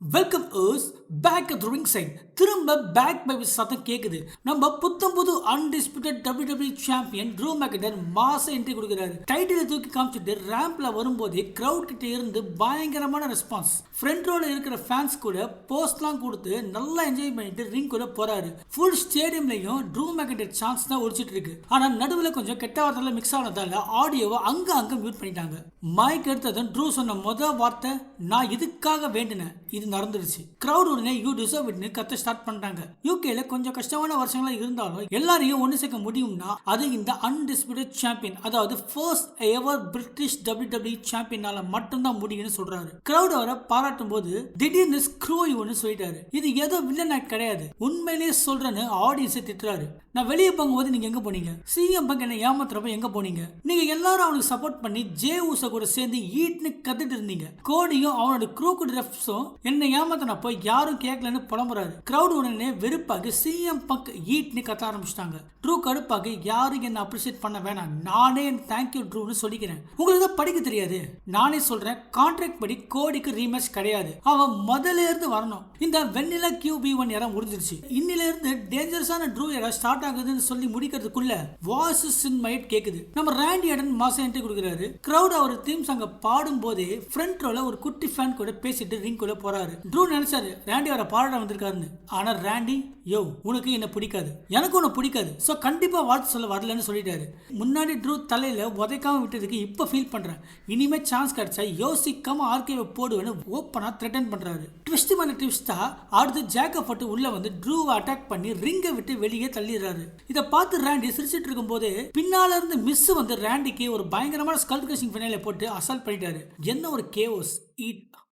Welcome us back at ring side. திரும்ப back பை சத்தம் கேக்குது. நம்ம புது undisputed WWE champion Drew McIntyre மாச என்ட்ரி கொடுக்குறாரு. டைட்டிலை தூக்கி காமிச்சிட்டு ரேம்ப்ல வரும்போதே கிரவுட் கிட்ட இருந்து பயங்கரமான ரெஸ்பான்ஸ். ஃப்ரண்ட் ரோல இருக்கிற ஃபேன்ஸ் கூட போஸ்ட்லாம் கொடுத்து நல்லா என்ஜாய் பண்ணிட்டு ரிங் கூட போறாரு. ஃபுல் ஸ்டேடியம்லயும் ட்ரூ மெக்கின்டையர் சான்ஸ் தான் ஒடிச்சிட்டு இருக்கு. ஆனா நடுவில் கொஞ்சம் கெட்ட வார்த்தையில மிக்ஸ் ஆனதால ஆடியோவை அங்க மியூட் பண்ணிட்டாங்க. மைக் எடுத்ததும் ட்ரூ சொன்ன முதல் வார்த்தை, நான் இதுக்காக வேண்டினேன், இது நடந்துருச்சு. கிரவுட் உடனே யூ டிசர்வ் இட்னு கத்த ஸ்டார்ட் பண்றாங்க. யூகேல கொஞ்சம் கஷ்டமான வருஷங்களா இருந்தாலும் எல்லாரையும் ஒன்னு சேர்க்க முடியும்னா அது இந்த அன்டிஸ்பியூட்டட் சாம்பியன், அதாவது ஃபர்ஸ்ட் எவர் பிரிட்டிஷ் WWE சாம்பியனால மட்டும்தான் முடியும்னு சொல்றாரு. கிரவுட் அவரை பாராட்டும் போது திடீர்னு ஸ்க்ரூ யூன்னு சொல்லிட்டாரு. இது ஏதோ வில்லன் ஆக்ட் கிடையாது, உண்மையிலேயே சொல்றேன்னு ஆடியன்ஸை திட்டுறாரு. நான் வெளியே போகும்போது நீங்க எங்க போனீங்க? சிஎம் பங்க் என்ன ஏமாத்துறப்ப எங்க போனீங்க? நீங்க எல்லாரும் அவனுக்கு சப்போர்ட் பண்ணி ஜே ஊச கூட சேர்ந்து ஈட்னு கத்திட்டு இருந்தீங்க. கோடியும் அவனோட க்ரூக்குட் ரெஃப்ஸும் என்ன ஏமாத்தினப்போ யாரும் கேட்கலன்னு புலம்புறாரு. கிரவுட் உடனே வெறுப்பாக சிஎம் பங்க் ஈட்னு கத்த ஆரம்பிச்சிட்டாங்க. ட்ரூ கடுப்பாக யாரும் என்ன அப்ரிஷியேட் பண்ண வேணாம், நானே தேங்க்யூ ட்ரூன்னு சொல்லிக்கிறேன். உங்களுக்கு தான் படிக்க தெரியாது, நானே சொல்றேன். கான்ட்ராக்ட் படி கோடிக்கு ரீமேட்ச் கிடையாது, அவன் முதல்ல இருந்து வரணும். இந்த வெண்ணிலா QB1 எரா முடிஞ்சிருச்சு. இன்னில இருந்து டேஞ்சரஸான ட்ரூ எரா ஸ்டார்ட் ஆகுதுன்னு சொல்லி முடிக்கிறதுக்குள்ள வாய்ஸஸ் இன் மைட் கேக்குது. நம்ம ராண்டி ஆர்டன் மாசம் என்ட்ரி கொடுக்குறாரு. கிரவுட் அவர் தீம் சாங்க பாடும் போதே ஃப்ரண்ட் ரோல ஒரு குட்டி ஃபேன் கூட பேசிட்டு ரிங் குள்ள போறாரு. ட்ரூ நினைச்சாரு ராண்டி அவரை பாட வந்திருக்காருன்னு. ஆனா ராண்டி, யோ உனக்கு என்ன பிடிக்காது, எனக்கு உன்னை பிடிக்காது, சோ கண்டிப்பா வாழ்த்து சொல்ல வரலன்னு சொல்லிட்டாரு. முன்னாடி ட்ரூ தலையில உதைக்காம விட்டதுக்கு இப்ப ஃபீல் பண்றேன், இனிமே சான்ஸ் கிடைச்சா யோசிக்காம ஆர்கேவை போடுவேன்னு ஓப்பனா த்ரெட்டன் பண்றாரு. ட்விஸ்ட் மேல ட்விஸ்டா அடுத்து ஜாக்க போட்டு உள்ள வந்து ட்ரூவை அட்டாக் பண்ணி ரிங்கை விட்டு வெளியே தள்ளிடுறாரு. இதை பார்த்து ராண்டி சிரிச்சிட்டு இருக்கும் போது பின்னால இருந்து மிஸ் வந்து ராண்டிக்கு ஒரு பயங்கரமான ஸ்கல் கிரஷிங் ஃபினாலே போட்டு அசால்ட் பண்ணிட்டாரு. என்ன ஒரு கேவோஸ்.